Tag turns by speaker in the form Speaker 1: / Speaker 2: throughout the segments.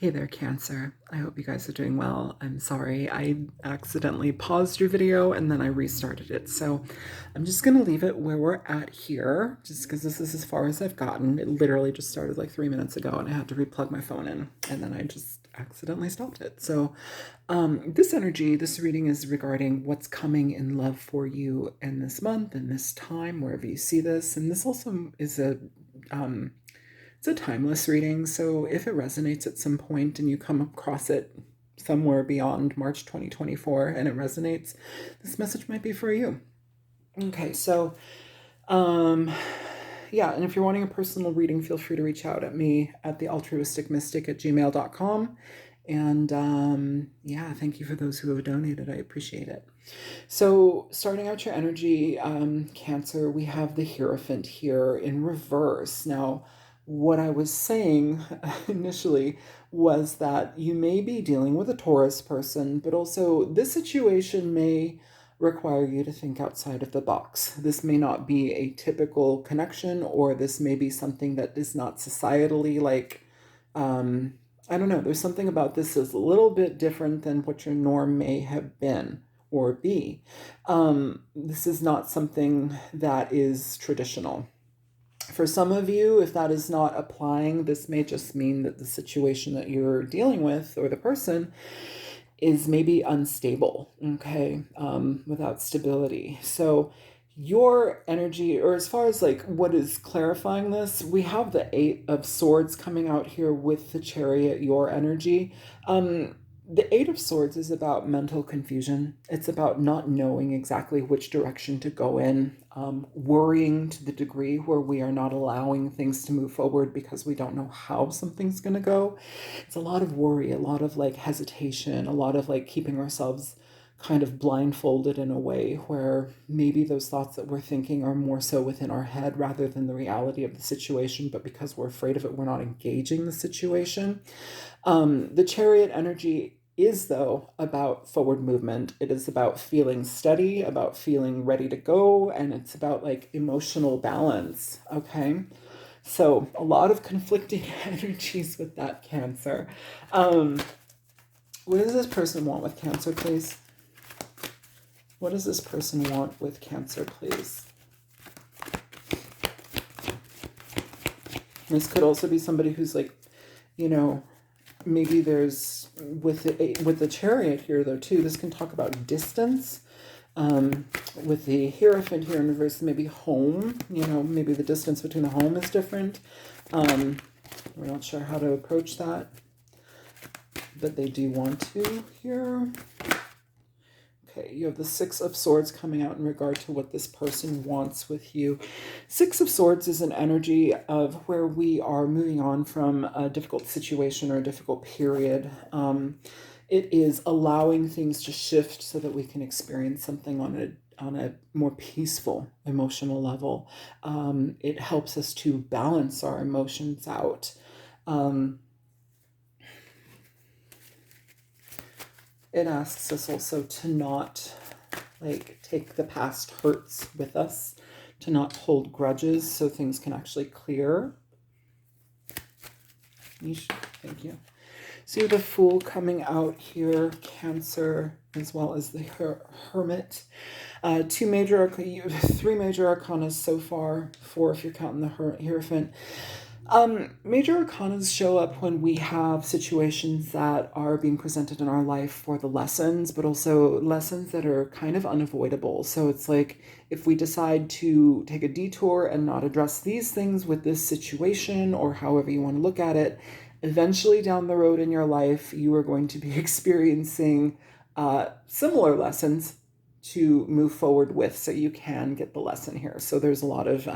Speaker 1: Hey there, Cancer. I hope you guys are doing well. I'm sorry, I accidentally paused your video and then I restarted it. So I'm just going to leave it where we're at here, just because this is as far as I've gotten. It literally just started like 3 minutes ago and I had to replug my phone in and then I just accidentally stopped it. So this energy, this reading is regarding what's coming in love for you in this month and this time, wherever you see this. And this also is um, it's a timeless reading, so if it resonates at some point and you come across it somewhere beyond March 2024 and it resonates, this message might be for you. Okay, so um yeah, and if you're wanting a personal reading, feel free to reach out at me at thealtruisticmystic@gmail.com. And yeah, thank you for those who have donated. I appreciate it. So, starting out your energy, Cancer, we have the Hierophant here in reverse. Now, what I was saying initially was that you may be dealing with a Taurus person, but also this situation may require you to think outside of the box. This may not be a typical connection, or this may be something that is not societally I don't know, there's something about this that's a little bit different than what your norm may have been or be. This is not something that is traditional. For some of you, if that is not applying, this may just mean that the situation that you're dealing with or the person is maybe unstable, okay, without stability. So your energy, or as far as like what is clarifying this, we have the Eight of Swords coming out here with the Chariot, your energy. The Eight of Swords is about mental confusion. It's about not knowing exactly which direction to go in, worrying to the degree where we are not allowing things to move forward because we don't know how something's going to go. It's a lot of worry, a lot of like hesitation, a lot of like keeping ourselves kind of blindfolded in a way where maybe those thoughts that we're thinking are more so within our head rather than the reality of the situation, but because we're afraid of it, we're not engaging the situation. The Chariot energy is, though, about forward movement. It is about feeling steady, about feeling ready to go, and it's about like emotional balance, okay? So a lot of conflicting energies with that, Cancer. What does this person want with Cancer, please? What does this person want with Cancer, please? This could also be somebody who's like, you know, maybe there's with the Chariot here though too. This can talk about distance. With the Hierophant here in reverse, maybe home. You know, maybe the distance between the home is different. We're not sure how to approach that, but they do want to here. Okay, you have the Six of Swords coming out in regard to what this person wants with you. Six of Swords is an energy of where we are moving on from a difficult situation or a difficult period. It is allowing things to shift so that we can experience something on a more peaceful emotional level. It helps us to balance our emotions out. It asks us also to not like take the past hurts with us, to not hold grudges so things can actually clear. Thank you. So you have the Fool coming out here, Cancer, as well as the Hermit. Three major arcana so far, 4 if you're counting the Hierophant. Major arcanas show up when we have situations that are being presented in our life for the lessons, but also lessons that are kind of unavoidable. So it's like if we decide to take a detour and not address these things with this situation, or however you want to look at it, eventually down the road in your life, you are going to be experiencing similar lessons to move forward with, so you can get the lesson here. So there's a lot of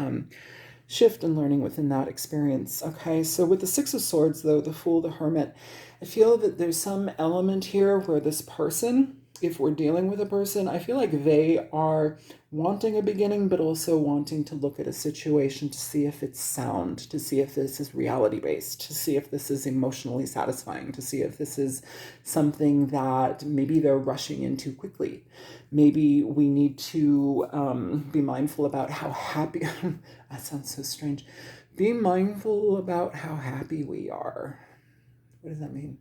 Speaker 1: shift and learning within that experience. Okay, so with the Six of Swords, though, the Fool, the Hermit, I feel that there's some element here where this person, if we're dealing with a person, I feel like they are wanting a beginning, but also wanting to look at a situation to see if it's sound, to see if this is reality-based, to see if this is emotionally satisfying, to see if this is something that maybe they're rushing into quickly. Maybe we need to be mindful about how happy, that sounds so strange, be mindful about how happy we are What does that mean?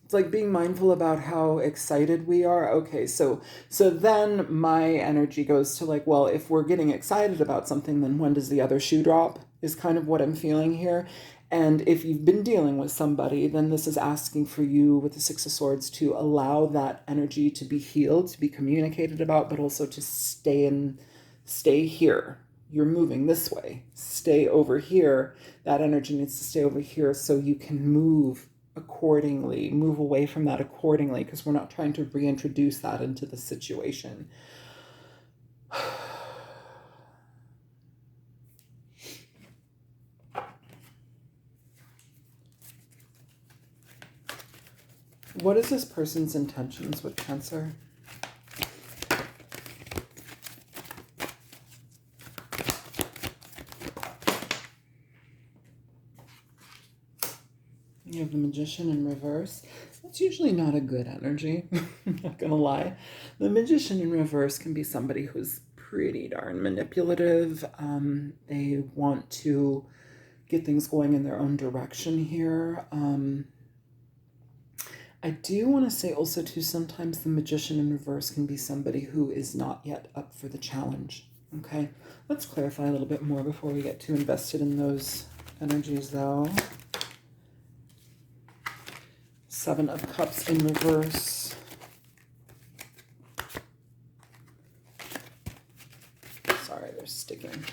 Speaker 1: It's like being mindful about how excited we are. Okay, so then my energy goes to like, well, if we're getting excited about something, then when does the other shoe drop? Is kind of what I'm feeling here. And if you've been dealing with somebody, then this is asking for you with the Six of Swords to allow that energy to be healed, to be communicated about, but also to stay here. You're moving this way. Stay over here. That energy needs to stay over here so you can move accordingly, move away from that accordingly, because we're not trying to reintroduce that into the situation. What is this person's intentions with Cancer? You have the Magician in reverse. That's usually not a good energy. I'm not gonna lie. The Magician in reverse can be somebody who's pretty darn manipulative. They want to get things going in their own direction here. I do want to say also too, sometimes the Magician in reverse can be somebody who is not yet up for the challenge. Okay, let's clarify a little bit more before we get too invested in those energies though. Seven of Cups in reverse. Sorry, they're sticking.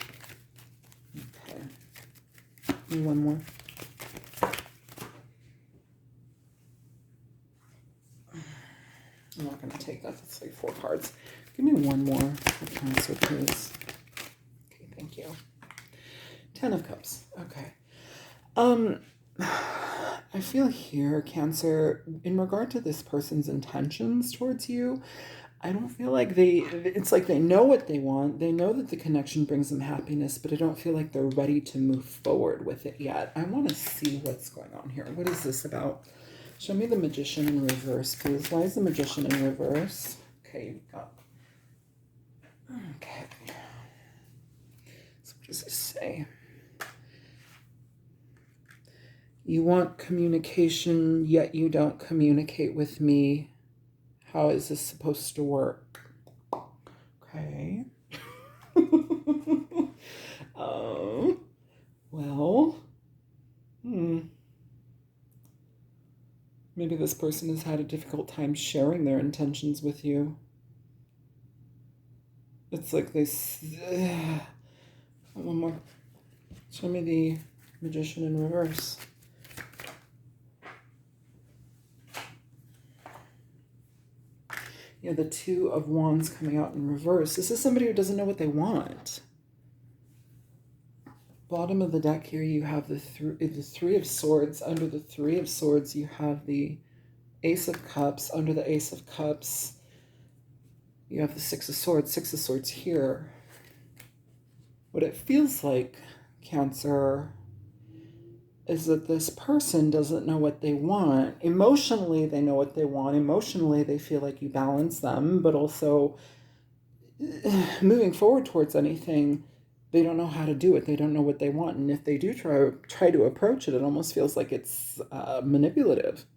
Speaker 1: Okay. Give me one more. I'm not going to take that. That's like 4 cards. Give me one more for Cancer, please. Okay, thank you. 10 of Cups. Okay. I feel here, Cancer, in regard to this person's intentions towards you, I don't feel like it's like they know what they want. They know that the connection brings them happiness, but I don't feel like they're ready to move forward with it yet. I want to see what's going on here. What is this about? Show me the Magician in reverse, please. Why is the Magician in reverse? Okay, you've got... Okay. So what does this say? You want communication, yet you don't communicate with me. How is this supposed to work? Okay. Oh, well. Maybe this person has had a difficult time sharing their intentions with you. It's like they... One more. Show me the Magician in reverse. Yeah, the Two of Wands coming out in reverse. This is somebody who doesn't know what they want. Bottom of the deck here, you have the Three of Swords. Under the Three of Swords, you have the Ace of Cups. Under the Ace of Cups, you have the Six of Swords. Six of Swords here. What it feels like, Cancer, is that this person doesn't know what they want. Emotionally, they know what they want. Emotionally, they feel like you balance them, but also moving forward towards anything, they don't know how to do it. They don't know what they want. And if they do try to approach it, it almost feels like it's manipulative.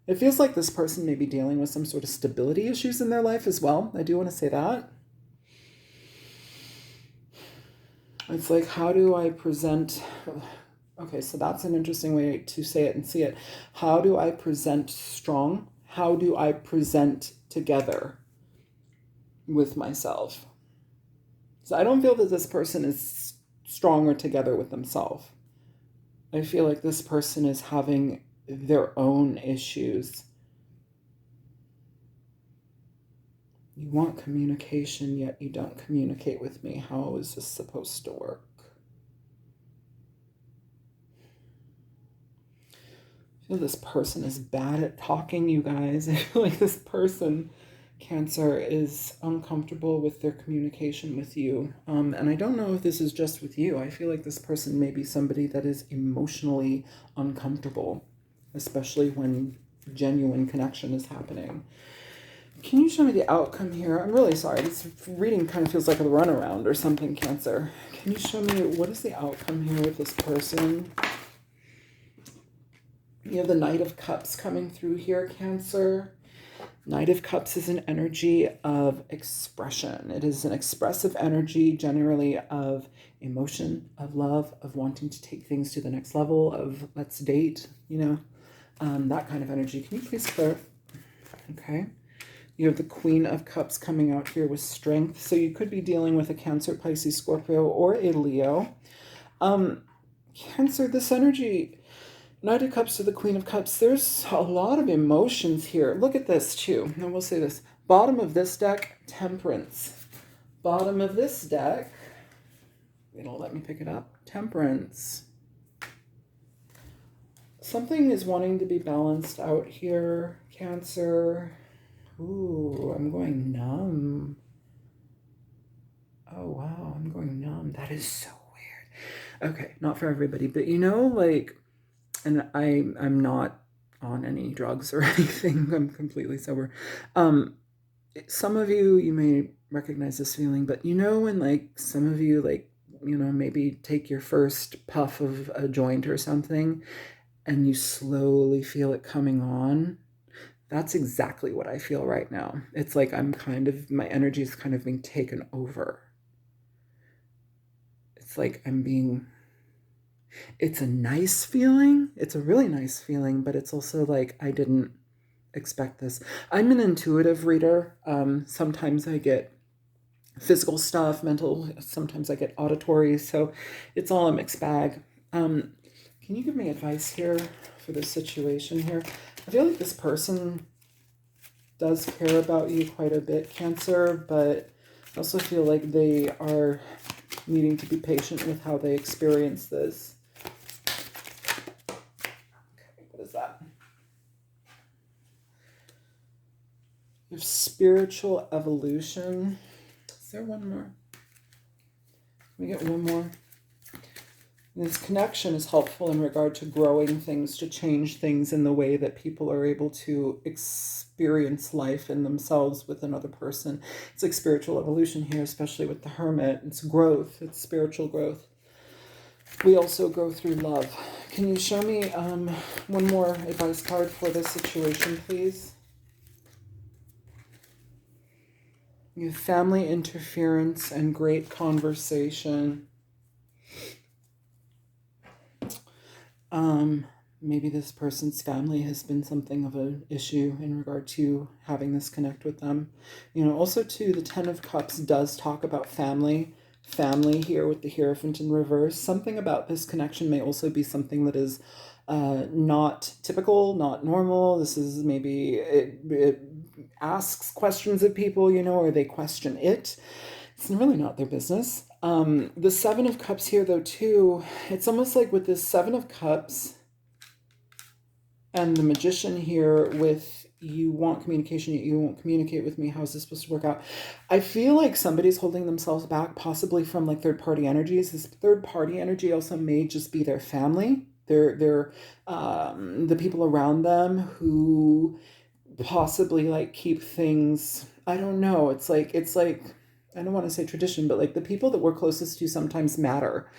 Speaker 1: It feels like this person may be dealing with some sort of stability issues in their life as well. I do want to say that. It's like, how do I present... Okay, so that's an interesting way to say it and see it. How do I present strong? How do I present together with myself? So I don't feel that this person is strong or together with themselves. I feel like this person is having their own issues. You want communication, yet you don't communicate with me. How is this supposed to work? I feel this person is bad at talking, you guys. I feel like this person, Cancer, is uncomfortable with their communication with you. And I don't know if this is just with you. I feel like this person may be somebody that is emotionally uncomfortable, especially when genuine connection is happening. Can you show me the outcome here? I'm really sorry. This reading kind of feels like a runaround or something, Cancer. Can you show me what is the outcome here with this person? You have the Knight of Cups coming through here, Cancer. Knight of Cups is an energy of expression. It is an expressive energy, generally of emotion, of love, of wanting to take things to the next level, of let's date, that kind of energy. Can you please clear? Okay. You have the Queen of Cups coming out here with strength. So you could be dealing with a Cancer, Pisces, Scorpio, or a Leo. Cancer, this energy, Knight of Cups to the Queen of Cups, there's a lot of emotions here. Look at this too. And we'll say this. Bottom of this deck, Temperance. Bottom of this deck, it'll let me pick it up, Temperance. Something is wanting to be balanced out here, Cancer. Ooh, I'm going numb. Oh, wow, I'm going numb. That is so weird. Okay, not for everybody, but and I'm not on any drugs or anything. I'm completely sober. Some of you may recognize this feeling, but when some of you maybe take your first puff of a joint or something and you slowly feel it coming on. That's exactly what I feel right now. It's like my energy is kind of being taken over. It's like it's a nice feeling. It's a really nice feeling, but it's also like I didn't expect this. I'm an intuitive reader. Sometimes I get physical stuff, mental, sometimes I get auditory, so it's all a mixed bag. Can you give me advice here for this situation here? I feel like this person does care about you quite a bit, Cancer, but I also feel like they are needing to be patient with how they experience this. Okay, what is that? You have spiritual evolution. Is there one more? Can we get one more? This connection is helpful in regard to growing things, to change things in the way that people are able to experience life in themselves with another person. It's like spiritual evolution here, especially with the Hermit. It's growth. It's spiritual growth. We also go through love. Can you show me one more advice card for this situation, please? You have family interference and great conversation. Maybe this person's family has been something of an issue in regard to having this connect with them. Also too, the Ten of Cups does talk about family. Family here with the Hierophant in reverse. Something about this connection may also be something that is not typical, not normal. This is maybe, it asks questions of people, or they question it. It's really not their business. The Seven of Cups here, though, too, it's almost like with this Seven of Cups and the Magician here with you want communication, yet you won't communicate with me. How's this supposed to work out? I feel like somebody's holding themselves back, possibly from third-party energies. This third-party energy also may just be their family, their the people around them who possibly keep things. I don't know. It's like I don't want to say tradition, but the people that we're closest to sometimes matter.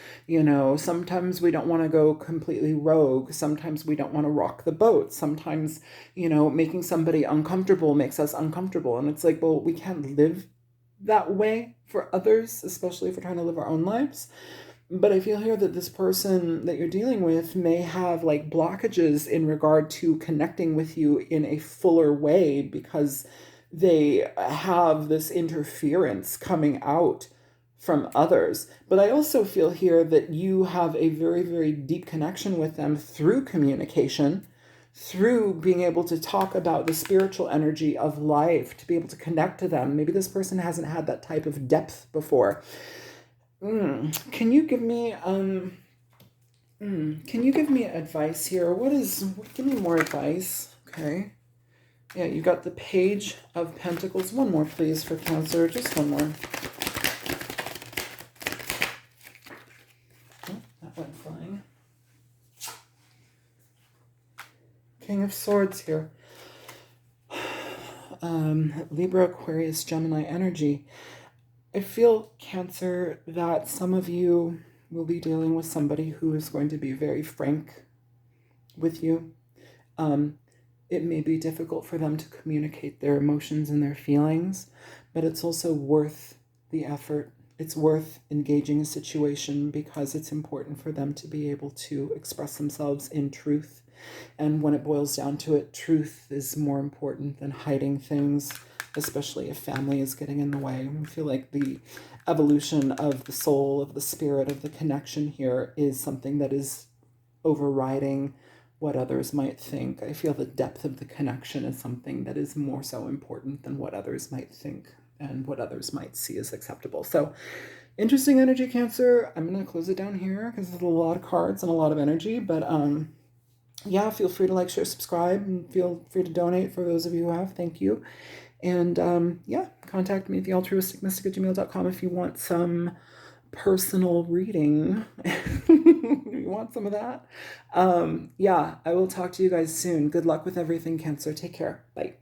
Speaker 1: Sometimes we don't want to go completely rogue. Sometimes we don't want to rock the boat. Sometimes, making somebody uncomfortable makes us uncomfortable. And it's like, well, we can't live that way for others, especially if we're trying to live our own lives. But I feel here that this person that you're dealing with may have blockages in regard to connecting with you in a fuller way because they have this interference coming out from others. But I also feel here that you have a very, very deep connection with them through communication, through being able to talk about the spiritual energy of life, to be able to connect to them. Maybe this person hasn't had that type of depth before. Can you give me advice here? Give me more advice. Okay. Yeah, you got the Page of Pentacles. One more, please, for Cancer. Just one more. Oh, that went flying. King of Swords here. Libra, Aquarius, Gemini energy. I feel, Cancer, that some of you will be dealing with somebody who is going to be very frank with you. It may be difficult for them to communicate their emotions and their feelings, but it's also worth the effort. It's worth engaging a situation because it's important for them to be able to express themselves in truth. And when it boils down to it, truth is more important than hiding things, especially if family is getting in the way. I feel like the evolution of the soul, of the spirit, of the connection here is something that is overriding what others might think. I feel the depth of the connection is something that is more so important than what others might think and what others might see as acceptable. So, interesting energy, Cancer. I'm going to close it down here because there's a lot of cards and a lot of energy, but yeah, feel free to like, share, subscribe, and feel free to donate for those of you who have. Thank you. And yeah, contact me at thealtruisticmystic@gmail.com if you want some personal reading. You want some of that? Yeah, I will talk to you guys soon. Good luck with everything, Cancer. Take care. Bye.